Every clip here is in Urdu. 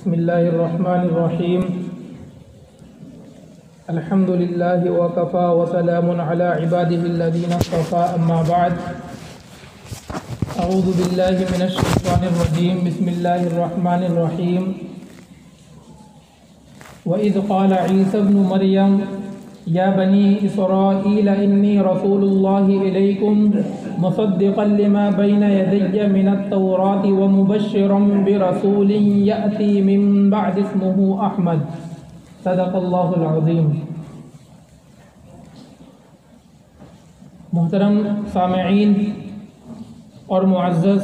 بسم اللہ الرحمن الرحیم الحمد للہ وکفا وسلام علی عباده الذین اصطفى اما بعد اعوذ باللہ من الشیطان الرجیم بسم اللہ الرحمن الرحیم وَإِذْ قَالَ عِيسَى ابْنُ مَرْيَمَ يَا بَنِي إِسْرَائِيلَ إِنِّي رَسُولُ اللَّهِ إِلَيْكُمْ مُصَدِّقًا لِمَا بَيْنَ يَدَيَّ مِنَ التَّوْرَاةِ وَمُبَشِّرًا بِرَسُولٍ يَأْتِي مِن بَعْدِ اسْمُهُ أَحْمَدُ صدق اللہ العظیم۔ محترم سامعین اور معزز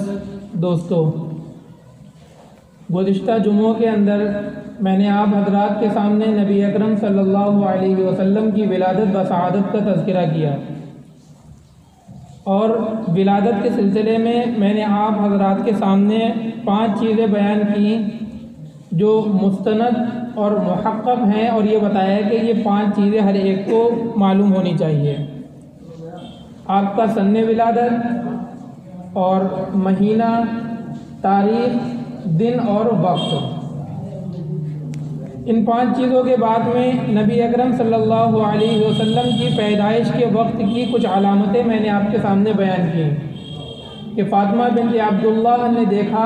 دوستو، گزشتہ جمعوں کے اندر میں نے آپ حضرات کے سامنے نبی اکرم صلی اللہ علیہ وسلم کی ولادت و سعادت کا تذکرہ کیا، اور ولادت کے سلسلے میں نے آپ حضرات کے سامنے 5 چیزیں بیان کی جو مستند اور محقق ہیں، اور یہ بتایا کہ یہ 5 چیزیں ہر ایک کو معلوم ہونی چاہیے۔ آپ کا سن ولادت اور مہینہ، تاریخ، دن اور وقت، ان 5 چیزوں کے بعد میں نبی اکرم صلی اللہ علیہ وسلم کی پیدائش کے وقت کی کچھ علامتیں میں نے آپ کے سامنے بیان کی کہ فاطمہ بنت عبداللہ نے دیکھا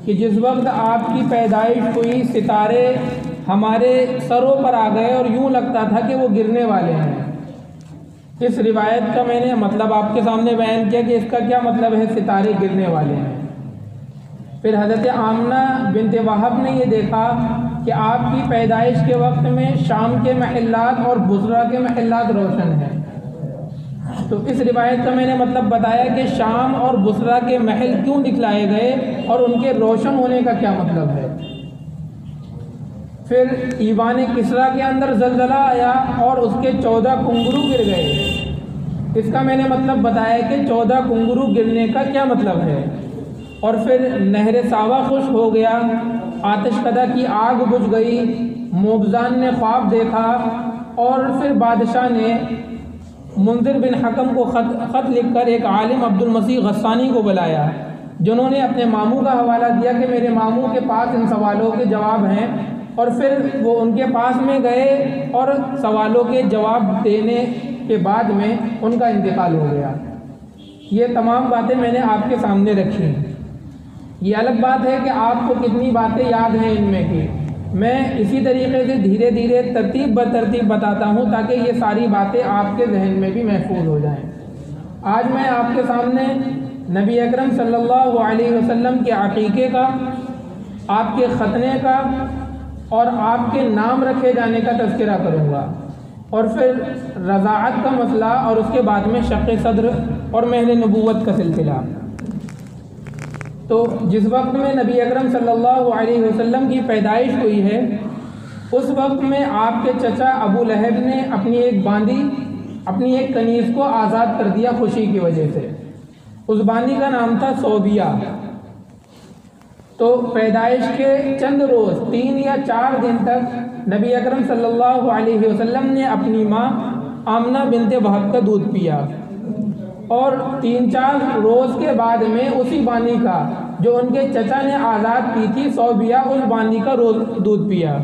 کہ جس وقت آپ کی پیدائش ہوئی ستارے ہمارے سروں پر آ گئے اور یوں لگتا تھا کہ وہ گرنے والے ہیں۔ اس روایت کا میں نے مطلب آپ کے سامنے بیان کیا کہ اس کا کیا مطلب ہے ستارے گرنے والے ہیں۔ پھر حضرت آمنہ بنت وہب نے یہ دیکھا کہ آپ کی پیدائش کے وقت میں شام کے محلات اور بصرہ کے محلات روشن ہیں۔ تو اس روایت کا میں نے مطلب بتایا کہ شام اور بصرہ کے محل کیوں دکھلائے گئے اور ان کے روشن ہونے کا کیا مطلب ہے۔ پھر ایوان کسریٰ کے اندر زلزلہ آیا اور اس کے 14 کنگرو گر گئے۔ اس کا میں نے مطلب بتایا کہ 14 کنگرو گرنے کا کیا مطلب ہے۔ اور پھر نہر ساوا خشک ہو گیا، آتش کدہ کی آگ بجھ گئی، موبزان نے خواب دیکھا، اور پھر بادشاہ نے منذر بن حکم کو خط لکھ کر ایک عالم عبد المسیح غسانی کو بلایا، جنہوں نے اپنے ماموں کا حوالہ دیا کہ میرے ماموں کے پاس ان سوالوں کے جواب ہیں، اور پھر وہ ان کے پاس میں گئے اور سوالوں کے جواب دینے کے بعد میں ان کا انتقال ہو گیا۔ یہ تمام باتیں میں نے آپ کے سامنے رکھی ہیں۔ یہ الگ بات ہے کہ آپ کو کتنی باتیں یاد ہیں ان میں کی، میں اسی طریقے سے دھیرے دھیرے ترتیب بترتیب بتاتا ہوں تاکہ یہ ساری باتیں آپ کے ذہن میں بھی محفوظ ہو جائیں۔ آج میں آپ کے سامنے نبی اکرم صلی اللہ علیہ وسلم کے عقیقے کا، آپ کے ختنے کا اور آپ کے نام رکھے جانے کا تذکرہ کروں گا، اور پھر رضاعت کا مسئلہ، اور اس کے بعد میں شق صدر اور مہر نبوت کا سلسلہ۔ تو جس وقت میں نبی اکرم صلی اللہ علیہ وسلم کی پیدائش ہوئی ہے، اس وقت میں آپ کے چچا ابو لہب نے اپنی ایک باندی، اپنی ایک کنیز کو آزاد کر دیا خوشی کی وجہ سے۔ اس باندی کا نام تھا صوبیہ۔ تو پیدائش کے چند روز، 3 یا 4 دن تک نبی اکرم صلی اللہ علیہ وسلم نے اپنی ماں آمنہ بنت وہب کا دودھ پیا، اور 3-4 روز کے بعد میں اسی بانی کا جو ان کے چچا نے آزاد کی تھی صوبیہ، اس بانی کا روز دودھ پیا۔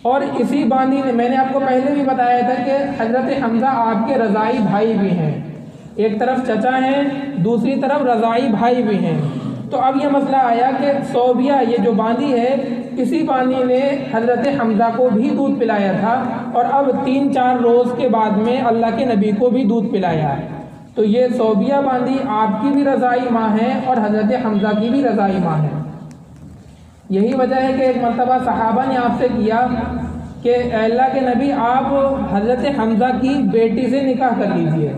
اور اسی بانی نے، میں نے آپ کو پہلے بھی بتایا تھا کہ حضرت حمزہ آپ کے رضائی بھائی بھی ہیں، ایک طرف چچا ہیں، دوسری طرف رضائی بھائی بھی ہیں۔ تو اب یہ مسئلہ آیا کہ صوبیہ، یہ جو باندی ہے، اسی بانی نے حضرت حمزہ کو بھی دودھ پلایا تھا، اور اب 3-4 روز کے بعد میں اللہ کے نبی کو بھی دودھ پلایا۔ تو یہ صوبیہ باندی آپ کی بھی رضائی ماں ہے اور حضرت حمزہ کی بھی رضائی ماں ہے۔ یہی وجہ ہے کہ ایک مرتبہ صحابہ نے آپ سے کیا کہ اے اللہ کے نبی، آپ حضرت حمزہ کی بیٹی سے نکاح کر لیجئے۔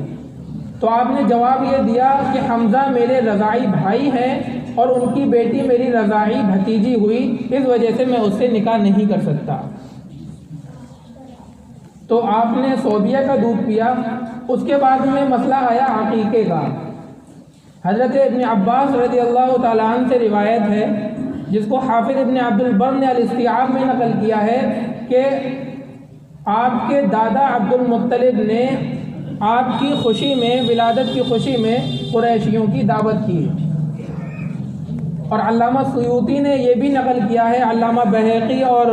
تو آپ نے جواب یہ دیا کہ حمزہ میرے رضائی بھائی ہیں اور ان کی بیٹی میری رضائی بھتیجی ہوئی، اس وجہ سے میں اس سے نکاح نہیں کر سکتا۔ تو آپ نے صوبیہ کا دودھ پیا۔ اس کے بعد میں مسئلہ آیا عقیقے کا۔ حضرت ابن عباس رضی اللہ تعالیٰ عنہ سے روایت ہے، جس کو حافظ ابن عبد البر نے الاستیعاب میں نقل کیا ہے، کہ آپ کے دادا عبد المطلب نے آپ کی خوشی میں، ولادت کی خوشی میں قریشیوں کی دعوت کی، اور علامہ سیوطی نے یہ بھی نقل کیا ہے علامہ بہقی اور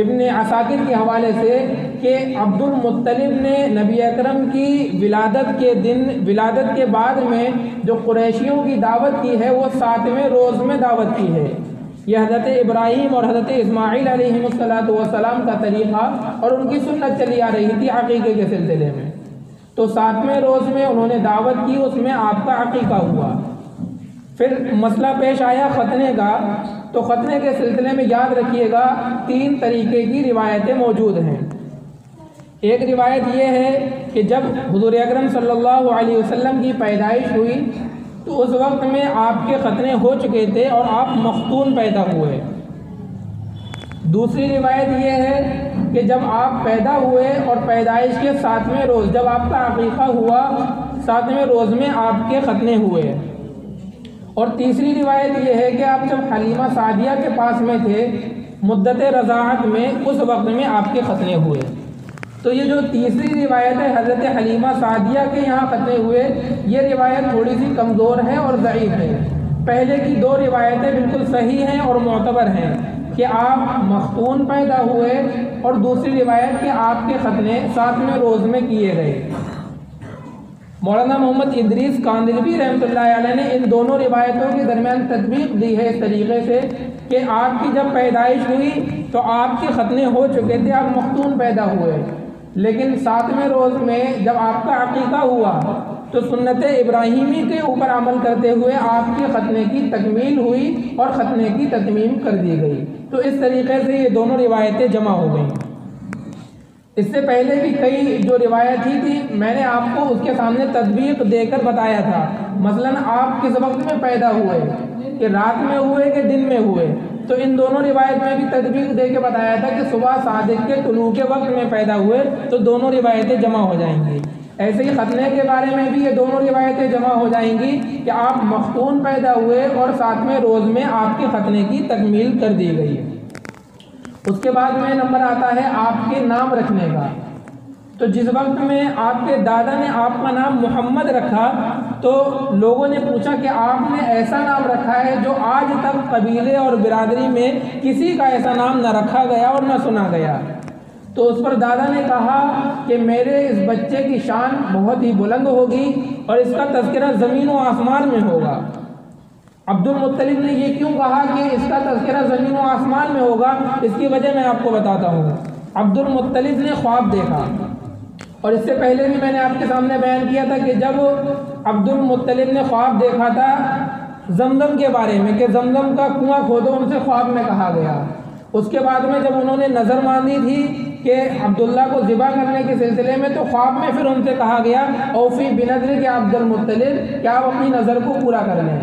ابن عساکر کے حوالے سے کہ عبد المطلب نے نبی اکرم کی ولادت کے بعد میں جو قریشیوں کی دعوت کی ہے وہ 7ویں روز میں دعوت کی ہے۔ یہ حضرت ابراہیم اور حضرت اسماعیل علیہ السلام کا طریقہ اور ان کی سنت چلی آ رہی تھی عقیقے کے سلسلے میں۔ تو 7ویں روز میں انہوں نے دعوت کی، اس میں آپ کا عقیقہ ہوا۔ پھر مسئلہ پیش آیا ختنے کا، تو ختنے کے سلسلے میں یاد رکھیے گا 3 طریقے کی روایتیں موجود ہیں۔ ایک روایت یہ ہے کہ جب حضور اکرم صلی اللہ علیہ وسلم کی پیدائش ہوئی تو اس وقت میں آپ کے ختنے ہو چکے تھے اور آپ مختون پیدا ہوئے۔ دوسری روایت یہ ہے کہ جب آپ پیدا ہوئے اور پیدائش کے 7ویں روز جب آپ کا عقیقہ ہوا، 7ویں روز میں آپ کے ختنے ہوئے۔ اور تیسری روایت یہ ہے کہ آپ جب حلیمہ سعدیہ کے پاس میں تھے مدت رضاعت میں، اس وقت میں آپ کے ختنے ہوئے۔ تو یہ جو تیسری روایت ہے حضرت حلیمہ سعدیہ کے یہاں ختنے ہوئے، یہ روایت تھوڑی سی کمزور ہے اور ضعیف ہے۔ پہلے کی 2 روایتیں بالکل صحیح ہیں اور معتبر ہیں کہ آپ مختون پیدا ہوئے، اور دوسری روایت کہ آپ کے ختنے 7ویں روز میں کیے گئے۔ مولانا محمد ادریس کاندلوی رحمۃ اللہ علیہ نے ان دونوں روایتوں کے درمیان تطبیق دی ہے اس طریقے سے کہ آپ کی جب پیدائش ہوئی تو آپ کے ختنے ہو چکے تھے، آپ مختون پیدا ہوئے، لیکن 7ویں روز میں جب آپ کا عقیقہ ہوا تو سنت ابراہیمی کے اوپر عمل کرتے ہوئے آپ کے ختنے کی تکمیل ہوئی اور ختنے کی تتمیم کر دی گئی۔ تو اس طریقے سے یہ دونوں روایتیں جمع ہو گئیں۔ اس سے پہلے بھی کئی جو روایت ہی تھی میں نے آپ کو اس کے سامنے تطبیق دے کر بتایا تھا۔ مثلاً آپ کس وقت میں پیدا ہوئے، کہ رات میں ہوئے کہ دن میں ہوئے، تو ان دونوں روایت میں بھی تطبیق دے کے بتایا تھا کہ صبح صادق کے طلوع کے وقت میں پیدا ہوئے، تو دونوں روایتیں جمع ہو جائیں گی۔ ایسے ہی ختنے کے بارے میں بھی یہ دونوں روایتیں جمع ہو جائیں گی کہ آپ مختون پیدا ہوئے اور 7ویں روز میں آپ کے ختنے کی تکمیل کر دی گئی۔ اس کے بعد میں نمبر آتا ہے آپ کے نام رکھنے کا۔ تو جس وقت میں آپ کے دادا نے آپ کا نام محمد رکھا تو لوگوں نے پوچھا کہ آپ نے ایسا نام رکھا ہے جو آج تک قبیلے اور برادری میں کسی کا ایسا نام نہ رکھا گیا اور نہ سنا گیا۔ تو اس پر دادا نے کہا کہ میرے اس بچے کی شان بہت ہی بلند ہوگی اور اس کا تذکرہ زمین و آسمان میں ہوگا۔ عبد المطلب نے یہ کیوں کہا کہ اس کا تذکرہ زمین و آسمان میں ہوگا، اس کی وجہ میں آپ کو بتاتا ہوں۔ عبد المطلب نے خواب دیکھا، اور اس سے پہلے بھی میں نے آپ کے سامنے بیان کیا تھا کہ جب عبد المطلب نے خواب دیکھا تھا زمزم کے بارے میں کہ زمزم کا کنواں کھودو، ان سے خواب میں کہا گیا۔ اس کے بعد میں جب انہوں نے نظر ماندی تھی کہ عبداللہ کو ذبح کرنے کے سلسلے میں، تو خواب میں پھر ان سے کہا گیا اوفی بنظر کے عبد المطلب کہ آپ اپنی نظر کو پورا کر لیں۔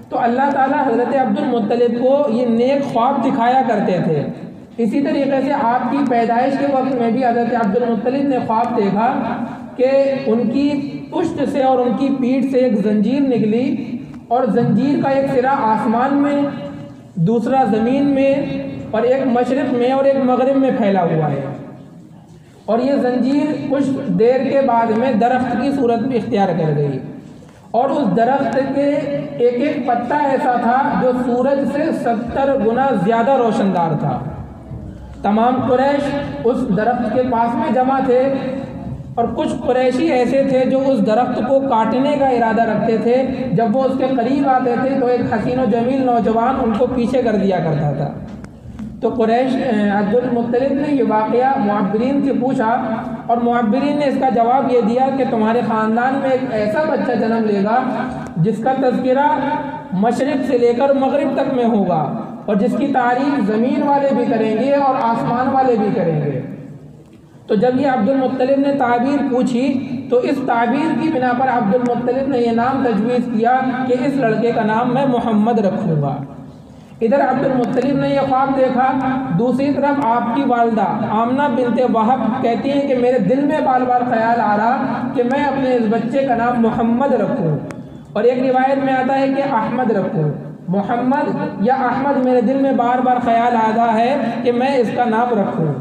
تو اللہ تعالیٰ حضرت عبد المطلب کو یہ نیک خواب دکھایا کرتے تھے۔ اسی طریقے سے آپ کی پیدائش کے وقت میں بھی حضرت عبد المطلب نے خواب دیکھا کہ ان کی پشت سے اور ان کی پیٹھ سے ایک زنجیر نکلی، اور زنجیر کا ایک سرا آسمان میں، دوسرا زمین میں، اور ایک مشرق میں اور ایک مغرب میں پھیلا ہوا ہے۔ اور یہ زنجیر کچھ دیر کے بعد میں درخت کی صورت میں اختیار کر گئی، اور اس درخت کے ایک ایک پتا ایسا تھا جو سورج سے 70 گنا زیادہ روشندار تھا۔ تمام قریش اس درخت کے پاس میں جمع تھے، اور کچھ قریشی ایسے تھے جو اس درخت کو کاٹنے کا ارادہ رکھتے تھے۔ جب وہ اس کے قریب آتے تھے تو ایک حسین و جمیل نوجوان ان کو پیچھے کر دیا کرتا تھا۔ تو قریش عبد المطلب نے یہ واقعہ معبرین سے پوچھا، اور معبرین نے اس کا جواب یہ دیا کہ تمہارے خاندان میں ایک ایسا بچہ جنم لے گا جس کا تذکرہ مشرق سے لے کر مغرب تک میں ہوگا، اور جس کی تعریف زمین والے بھی کریں گے اور آسمان والے بھی کریں گے۔ تو جب یہ عبد المطلب نے تعبیر پوچھی تو اس تعبیر کی بنا پر عبد المطلب نے یہ نام تجویز کیا کہ اس لڑکے کا نام میں محمد رکھوں گا۔ ادھر عبد المطلب نے یہ خواب دیکھا، دوسری طرف آپ کی والدہ آمنہ بنت وہب کہتی ہیں کہ میرے دل میں بار بار خیال آ رہا کہ میں اپنے اس بچے کا نام محمد رکھوں، اور ایک روایت میں آتا ہے کہ احمد رکھوں۔ محمد یا احمد میرے دل میں بار بار خیال آتا ہے کہ میں اس کا نام رکھوں۔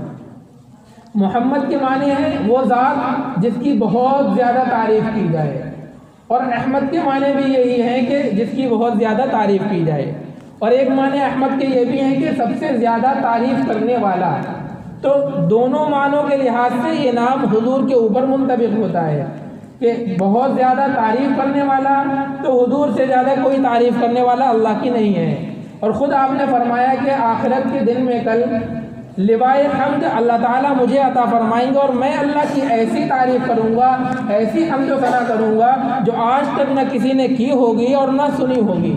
محمد کے معنی ہے وہ ذات جس کی بہت زیادہ تعریف کی جائے، اور احمد کے معنی بھی یہی ہے کہ جس کی بہت زیادہ تعریف کی جائے۔ اور ایک معنی احمد کے یہ بھی ہیں کہ سب سے زیادہ تعریف کرنے والا۔ تو دونوں معنوں کے لحاظ سے یہ نام حضور کے اوپر منطبق ہوتا ہے کہ بہت زیادہ تعریف کرنے والا، تو حضور سے زیادہ کوئی تعریف کرنے والا اللہ کی نہیں ہے۔ اور خود آپ نے فرمایا کہ آخرت کے دن میں کل لوائے حمد اللہ تعالیٰ مجھے عطا فرمائیں گے، اور میں اللہ کی ایسی تعریف کروں گا، ایسی حمد و ثنا کروں گا جو آج تک نہ کسی نے کی ہوگی اور نہ سنی ہوگی۔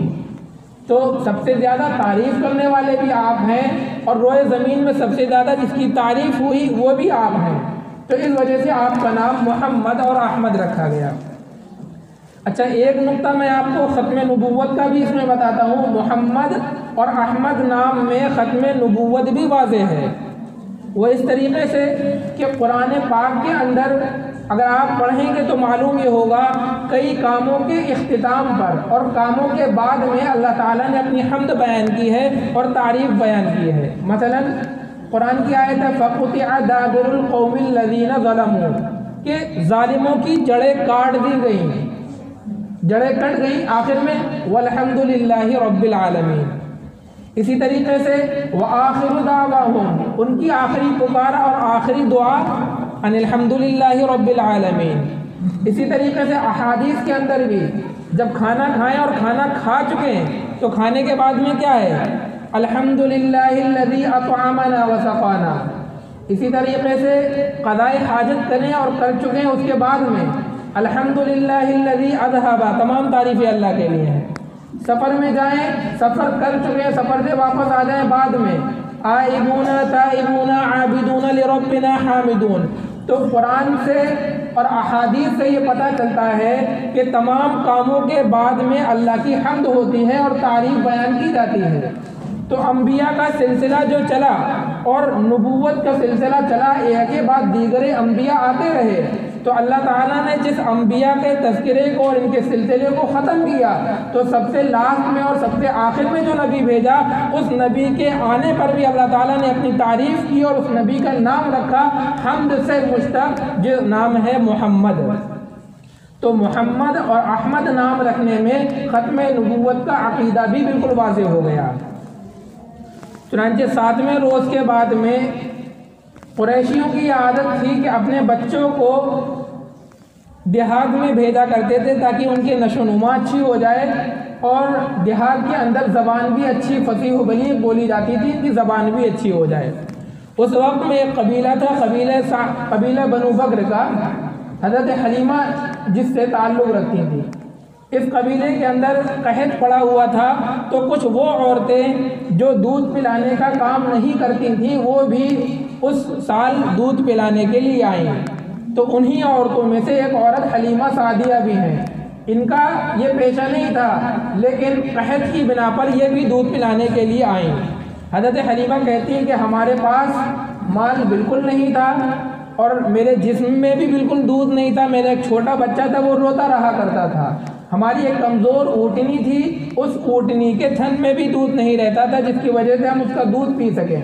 تو سب سے زیادہ تعریف کرنے والے بھی آپ ہیں، اور روئے زمین میں سب سے زیادہ جس کی تعریف ہوئی وہ بھی آپ ہیں۔ تو اس وجہ سے آپ کا نام محمد اور احمد رکھا گیا۔ اچھا، ایک نقطہ میں آپ کو ختم نبوت کا بھی اس میں بتاتا ہوں۔ محمد اور احمد نام میں ختم نبوت بھی واضح ہے، وہ اس طریقے سے کہ قرآن پاک کے اندر اگر آپ پڑھیں گے تو معلوم یہ ہوگا کئی کاموں کے اختتام پر اور کاموں کے بعد میں اللہ تعالیٰ نے اپنی حمد بیان کی ہے اور تعریف بیان کی ہے۔ مثلا قرآن کی آیت ہے فَقُطِعَ دَابِرُ الْقَوْمِ الَّذِينَ ظَلَمُوا، کہ ظالموں کی جڑیں کاٹ دی گئیں، جڑیں کٹ گئیں، آخر میں وَالْحَمْدُ لِلَّهِ رَبِّ الْعَالَمِينَ۔ اسی طریقے سے وَآخِرُ دَعْوَاهُمْ، ان کی آخری پکارا اور آخری دعا ان الحمد للہ رب العالمین۔ اسی طریقے سے احادیث کے اندر بھی جب کھانا کھائیں اور کھانا کھا چکے ہیں تو کھانے کے بعد میں کیا ہے؟ الحمد للہ الذی اطعمنا وسقانا۔ اسی طریقے سے قضاء حاجت کریں اور کر چکے ہیں اس کے بعد میں الحمد للہ الذی اذھب، تمام تعریفیں اللہ کے لیے ہیں۔ سفر میں جائیں، سفر کر چکے ہیں، سفر سے واپس آ جائیں بعد میں آئبون تائبون عابدون لربنا حامدون۔ تو قرآن سے اور احادیث سے یہ پتہ چلتا ہے کہ تمام کاموں کے بعد میں اللہ کی حمد ہوتی ہے اور تعریف بیان کی جاتی ہے۔ تو انبیاء کا سلسلہ جو چلا اور نبوت کا سلسلہ چلا، ایک کے بعد دیگر انبیاء آتے رہے، تو اللہ تعالیٰ نے جس انبیاء کے تذکرے کو اور ان کے سلسلے کو ختم کیا تو سب سے لاسٹ میں اور سب سے آخر میں جو نبی بھیجا، اس نبی کے آنے پر بھی اللہ تعالیٰ نے اپنی تعریف کی اور اس نبی کا نام رکھا حمد سے مشتق، جو نام ہے محمد۔ تو محمد اور احمد نام رکھنے میں ختم نبوت کا عقیدہ بھی بالکل واضح ہو گیا۔ چنانچہ 7ویں روز کے بعد میں قریشیوں کی عادت تھی کہ اپنے بچوں کو دیہات میں بھیجا کرتے تھے تاکہ ان کی نشو و نما اچھی ہو جائے، اور دیہات کے اندر زبان بھی اچھی فصیح و بلیغ بولی جاتی تھی، ان کی زبان بھی اچھی ہو جائے۔ اس وقت میں ایک قبیلہ تھا، قبیلہ بنو بکر کا، حضرت حلیمہ جس سے تعلق رکھتی تھی۔ اس قبیلے کے اندر قحط پڑا ہوا تھا، تو کچھ وہ عورتیں جو دودھ پلانے کا کام نہیں کرتی تھیں وہ بھی اس سال دودھ پلانے کے لیے آئیں۔ تو انہی عورتوں میں سے ایک عورت حلیمہ سعدیہ بھی ہیں۔ ان کا یہ پیشہ نہیں تھا، لیکن قحط کی بنا پر یہ بھی دودھ پلانے کے لیے آئیں۔ حضرت حلیمہ کہتی ہیں کہ ہمارے پاس مال بالکل نہیں تھا اور میرے جسم میں بھی بالکل دودھ نہیں تھا، میرا ایک چھوٹا بچہ تھا وہ روتا رہا کرتا تھا، ہماری ایک کمزور اونٹنی تھی، اس اونٹنی کے تھن میں بھی دودھ نہیں رہتا تھا جس کی وجہ سے ہم اس کا دودھ پی سکیں۔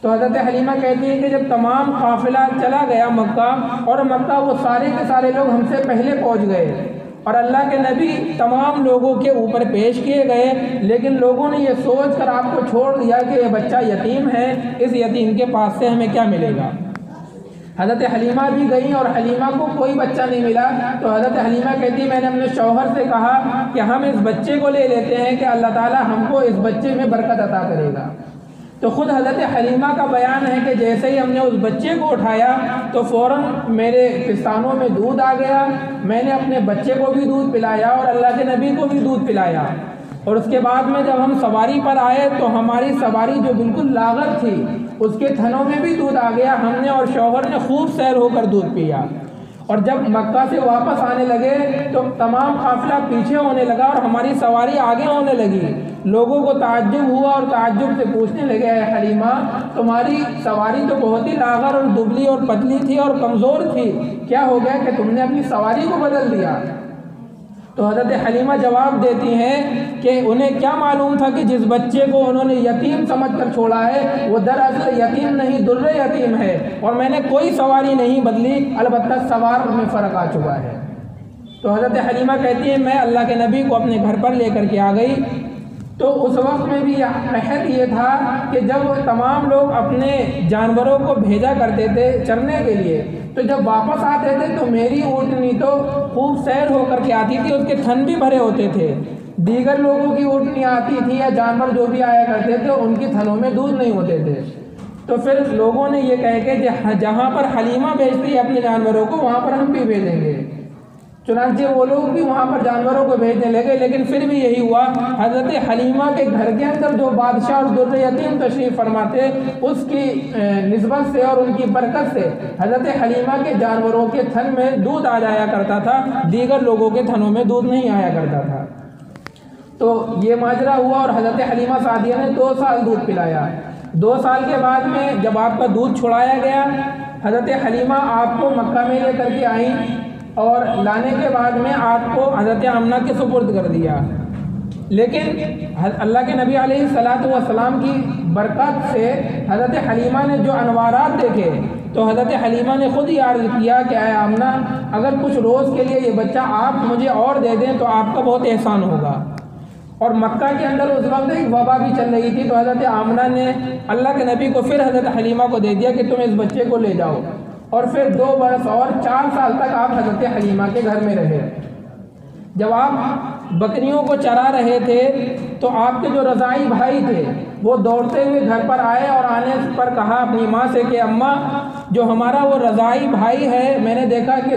تو حضرت حلیمہ کہتی ہیں کہ جب تمام قافلہ چلا گیا مکہ، اور مکہ وہ سارے کے سارے لوگ ہم سے پہلے پہنچ گئے اور اللہ کے نبی تمام لوگوں کے اوپر پیش کیے گئے، لیکن لوگوں نے یہ سوچ کر آپ کو چھوڑ دیا کہ یہ بچہ یتیم ہے، اس یتیم کے پاس سے ہمیں کیا ملے گا۔ حضرت حلیمہ بھی گئیں اور حلیمہ کو کوئی بچہ نہیں ملا، تو حضرت حلیمہ کہتی میں نے اپنے شوہر سے کہا کہ ہم اس بچے کو لے لیتے ہیں کہ اللہ تعالیٰ ہم کو اس بچے میں برکت عطا کرے گا۔ تو خود حضرت حلیمہ کا بیان ہے کہ جیسے ہی ہم نے اس بچے کو اٹھایا تو فوراً میرے پستانوں میں دودھ آ گیا، میں نے اپنے بچے کو بھی دودھ پلایا اور اللہ کے نبی کو بھی دودھ پلایا، اور اس کے بعد میں جب ہم سواری پر آئے تو ہماری سواری جو بالکل لاغر تھی اس کے تھنوں میں بھی دودھ آ گیا، ہم نے اور شوہر نے خوب سیر ہو کر دودھ پیا۔ اور جب مکہ سے واپس آنے لگے تو تمام قافلہ پیچھے ہونے لگا اور ہماری سواری آگے ہونے لگی۔ لوگوں کو تعجب ہوا اور تعجب سے پوچھنے لگے اے حلیمہ تمہاری سواری تو بہت ہی لاغر اور دبلی اور پتلی تھی اور کمزور تھی، کیا ہو گیا کہ تم نے اپنی سواری کو بدل دیا؟ تو حضرت حلیمہ جواب دیتی ہیں کہ انہیں کیا معلوم تھا کہ جس بچے کو انہوں نے یتیم سمجھ کر چھوڑا ہے وہ دراصل یتیم نہیں در یتیم ہے، اور میں نے کوئی سواری نہیں بدلی، البتہ سوار میں فرق آ چکا ہے۔ تو حضرت حلیمہ کہتی ہیں میں اللہ کے نبی کو اپنے گھر پر لے کر کے آ گئی، تو اس وقت میں بھی قحط یہ تھا کہ جب تمام لوگ اپنے جانوروں کو بھیجا کرتے تھے چرنے کے لیے، تو جب واپس آتے تھے تو میری اونٹنی تو خوب سیر ہو کر کے آتی تھی، اس کے تھن بھی بھرے ہوتے تھے۔ دیگر لوگوں کی اونٹنی آتی تھی یا جانور جو بھی آیا کرتے تھے ان کی تھنوں میں دودھ نہیں ہوتے تھے۔ تو پھر لوگوں نے یہ کہہ کے جہاں پر حلیمہ بھیجتی ہے اپنے جانوروں کو وہاں پر ہم بھی بھیجیں گے، چنانچہ وہ لوگ بھی وہاں پر جانوروں کو بھیجنے لگے۔ لیکن پھر بھی یہی ہوا، حضرت حلیمہ کے گھر کے اندر جو بادشاہ اور در یتیم تشریف فرماتے اس کی نسبت سے اور ان کی برکت سے حضرت حلیمہ کے جانوروں کے تھن میں دودھ آ جایا کرتا تھا، دیگر لوگوں کے تھنوں میں دودھ نہیں آیا کرتا تھا۔ تو یہ ماجرا ہوا اور حضرت حلیمہ سعدیہ نے 2 سال دودھ پلایا۔ 2 سال کے بعد میں جب آپ کا دودھ چھڑایا گیا، حضرت حلیمہ آپ کو مکہ میں لے کر کے آئیں اور لانے کے بعد میں آپ کو حضرت آمنہ کے سپرد کر دیا۔ لیکن اللہ کے نبی علیہ الصلاۃ والسلام کی برکت سے حضرت حلیمہ نے جو انوارات دیکھے تو حضرت حلیمہ نے خود ہی عرض کیا کہ اے آمنہ، اگر کچھ روز کے لیے یہ بچہ آپ مجھے اور دے دیں تو آپ کا بہت احسان ہوگا۔ اور مکہ کے اندر اس وقت ایک وبا بھی چل رہی تھی، تو حضرت آمنہ نے اللہ کے نبی کو پھر حضرت حلیمہ کو دے دیا کہ تم اس بچے کو لے جاؤ۔ اور پھر 2 برس اور 4 سال تک آپ حضرت حلیمہ کے گھر میں رہے۔ جب آپ بکریوں کو چرا رہے تھے تو آپ کے جو رضائی بھائی تھے وہ دوڑتے ہوئے گھر پر آئے اور آنے پر کہا اپنی ماں سے کہ اماں، جو ہمارا وہ رضائی بھائی ہے، میں نے دیکھا کہ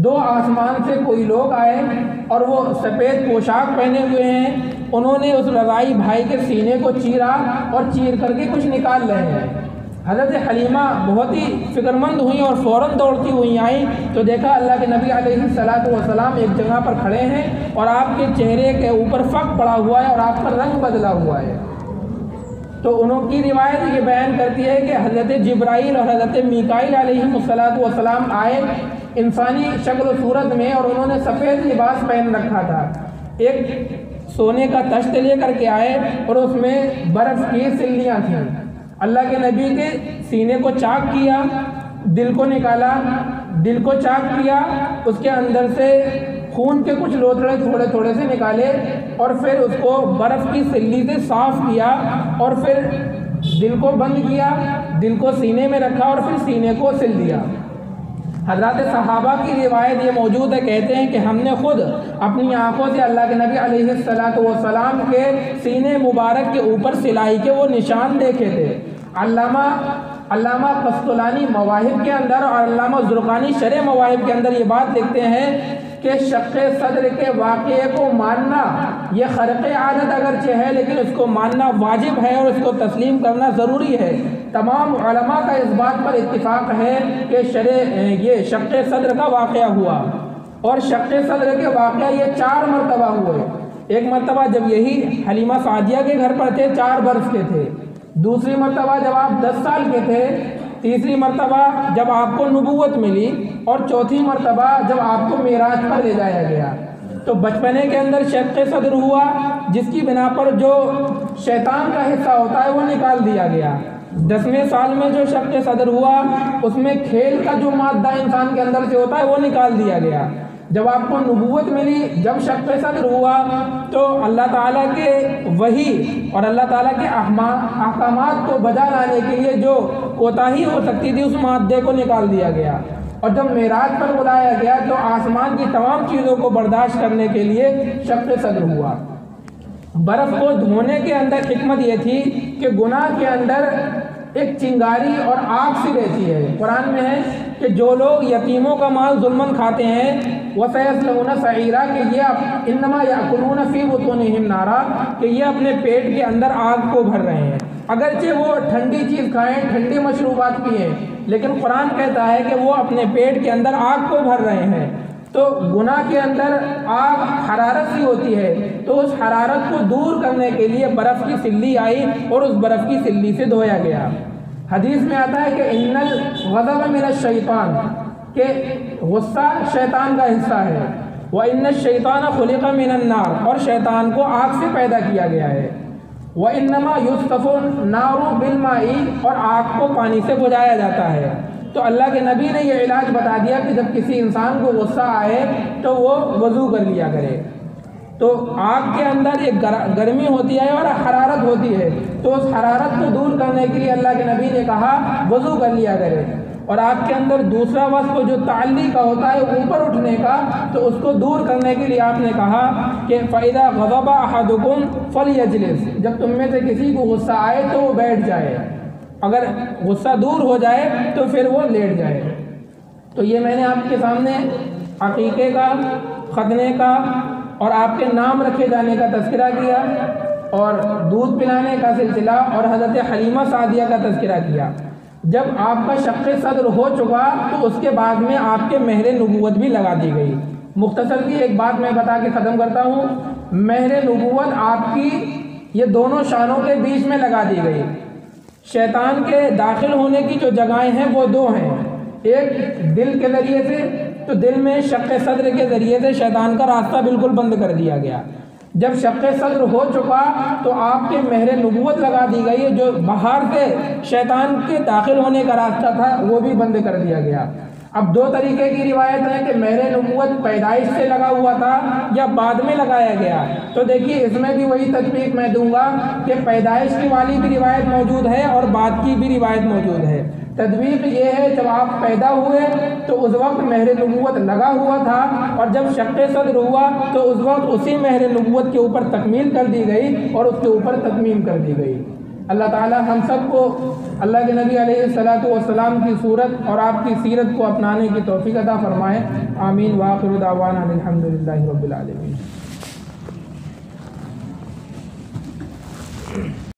دو آسمان سے کوئی لوگ آئے اور وہ سفید پوشاک پہنے ہوئے ہیں، انہوں نے اس رضائی بھائی کے سینے کو چیرا اور چیر کر کے کچھ نکال رہے ہیں۔ حضرت حلیمہ بہت ہی فکر مند ہوئیں اور فوراً دوڑتی ہوئی آئیں تو دیکھا اللہ کے نبی علیہ الصلاۃ والسلام ایک جگہ پر کھڑے ہیں اور آپ کے چہرے کے اوپر فق پڑا ہوا ہے اور آپ کا رنگ بدلا ہوا ہے۔ تو انہوں کی روایت یہ بیان کرتی ہے کہ حضرت جبرائیل اور حضرت میکائیل علیہ الصلاۃ والسلام آئے انسانی شکل و صورت میں، اور انہوں نے سفید لباس پہن رکھا تھا، ایک سونے کا تشت لے کر کے آئے اور اس میں برف کی سلیاں تھیں۔ اللہ کے نبی کے سینے کو چاک کیا، دل کو نکالا، دل کو چاک کیا، اس کے اندر سے خون کے کچھ لوتھڑے تھوڑے تھوڑے سے نکالے اور پھر اس کو برف کی سلی سے صاف کیا اور پھر دل کو بند کیا، دل کو سینے میں رکھا اور پھر سینے کو سل دیا۔ حضرات صحابہ کی روایت یہ موجود ہے، کہتے ہیں کہ ہم نے خود اپنی آنکھوں سے اللہ کے نبی علیہ الصلاۃ والسلام کے سینے مبارک کے اوپر سلائی کے وہ نشان دیکھے تھے۔ علامہ قسطلانی مواہب کے اندر اور علامہ زرقانی شرح مواہب کے اندر یہ بات لکھتے ہیں کہ شق صدر کے واقعے کو ماننا یہ خرق عادت اگرچہ ہے لیکن اس کو ماننا واجب ہے اور اس کو تسلیم کرنا ضروری ہے۔ تمام علماء کا اس بات پر اتفاق ہے کہ یہ شق صدر کا واقعہ ہوا، اور شق صدر کے واقعہ یہ 4 مرتبہ ہوئے۔ ایک مرتبہ جب یہی حلیمہ سعدیہ کے گھر پر تھے، 4 برس کے تھے، دوسری مرتبہ جب آپ 10 سال کے تھے، تیسری مرتبہ جب آپ کو نبوت ملی، اور چوتھی مرتبہ جب آپ کو معراج پر لے جایا گیا۔ تو بچپنے کے اندر شق صدر ہوا، جس کی بنا پر جو شیطان کا حصہ ہوتا ہے وہ نکال دیا گیا۔ 10ویں سال میں جو شق صدر ہوا اس میں کھیل کا جو مادہ انسان کے اندر سے ہوتا ہے وہ نکال دیا گیا۔ جب آپ کو نبوت ملی، جب شق صدر ہوا تو اللہ تعالیٰ کے وحی اور اللہ تعالیٰ کے احکامات کو بجا لانے کے لیے جو کوتاہی ہو سکتی تھی اس مادے کو نکال دیا گیا، اور جب معراج پر بلایا گیا تو آسمان کی تمام چیزوں کو برداشت کرنے کے لیے شق صدر ہوا۔ برف کو دھونے کے اندر حکمت یہ تھی کہ گناہ کے اندر ایک چنگاری اور آگ سی رہتی ہے۔ قرآن میں ہے کہ جو لوگ یتیموں کا مال ظلماً کھاتے ہیں وَسَيَصْلَوْنَ سَعِيرًا، کہ یہ انما یأکلون فی بطونہم نارا، کہ یہ اپنے پیٹ کے اندر آگ کو بھر رہے ہیں۔ اگرچہ وہ ٹھنڈی چیز کھائیں، ٹھنڈی مشروبات پئیں، لیکن قرآن کہتا ہے کہ وہ اپنے پیٹ کے اندر آگ کو بھر رہے ہیں۔ تو گناہ کے اندر آگ حرارت سی ہوتی ہے، تو اس حرارت کو دور کرنے کے لیے برف کی سلی آئی اور اس برف کی سلی سے دھویا گیا۔ حدیث میں آتا ہے کہ ان الغضب من الشیطان، کہ غصہ شیطان کا حصہ ہے، وَإِنَّ الشَّيْطَانَ خُلِقَ مِنَ النَّارِ، اور شیطان کو آگ سے پیدا کیا گیا ہے، وَإِنَّمَا يُسْتَفُ النَّارُ بِالْمَاءِ، اور آگ کو پانی سے بجھایا جاتا ہے۔ تو اللہ کے نبی نے یہ علاج بتا دیا کہ جب کسی انسان کو غصہ آئے تو وہ وضو کر لیا کرے، تو آگ کے اندر ایک گرمی ہوتی ہے اور حرارت ہوتی ہے، تو اس حرارت کو دور کرنے کے لیے اللہ کے نبی نے کہا وضو کر لیا کرے۔ اور آپ کے اندر دوسرا وصف جو تعلی کا ہوتا ہے اوپر اٹھنے کا، تو اس کو دور کرنے کے لیے آپ نے کہا کہ فَإِذَا غَضَبَ أَحَدُكُمْ فَلْيَجْلِسْ، جب تم میں سے کسی کو غصہ آئے تو وہ بیٹھ جائے، اگر غصہ دور ہو جائے تو پھر وہ لیٹ جائے۔ تو یہ میں نے آپ کے سامنے عقیقے کا، ختنے کا اور آپ کے نام رکھے جانے کا تذکرہ کیا، اور دودھ پلانے کا سلسلہ اور حضرت حلیمہ سعدیہ کا تذکرہ کیا۔ جب آپ کا شق صدر ہو چکا تو اس کے بعد میں آپ کے مہر نبوت بھی لگا دی گئی۔ مختصر سی ایک بات میں بتا کے ختم کرتا ہوں، مہر نبوت آپ کی یہ دونوں شانوں کے بیچ میں لگا دی گئی۔ شیطان کے داخل ہونے کی جو جگہیں ہیں وہ دو ہیں، ایک دل کے ذریعے سے، تو دل میں شق صدر کے ذریعے سے شیطان کا راستہ بالکل بند کر دیا گیا۔ جب شق صدر ہو چکا تو آپ کے مہر نبوت لگا دی گئی، جو باہر سے شیطان کے داخل ہونے کا راستہ تھا وہ بھی بند کر دیا گیا۔ اب دو طریقے کی روایت ہے کہ مہر نبوت پیدائش سے لگا ہوا تھا یا بعد میں لگایا گیا، تو دیکھیے اس میں بھی وہی تطبیق میں دوں گا کہ پیدائش کی والی بھی روایت موجود ہے اور بعد کی بھی روایت موجود ہے۔ تطبیق یہ ہے جب آپ پیدا ہوئے تو اس وقت مہر نبوت لگا ہوا تھا، اور جب شق صدر ہوا تو اس وقت اسی مہر نبوت کے اوپر تکمیل کر دی گئی اور اس کے اوپر تتمیم کر دی گئی۔ اللہ تعالی ہم سب کو اللہ کے نبی علیہ الصلوۃ والسلام کی صورت اور آپ کی سیرت کو اپنانے کی توفیق عطا فرمائے، آمین۔ وآخر دعوانا الحمد للہ رب العالمین۔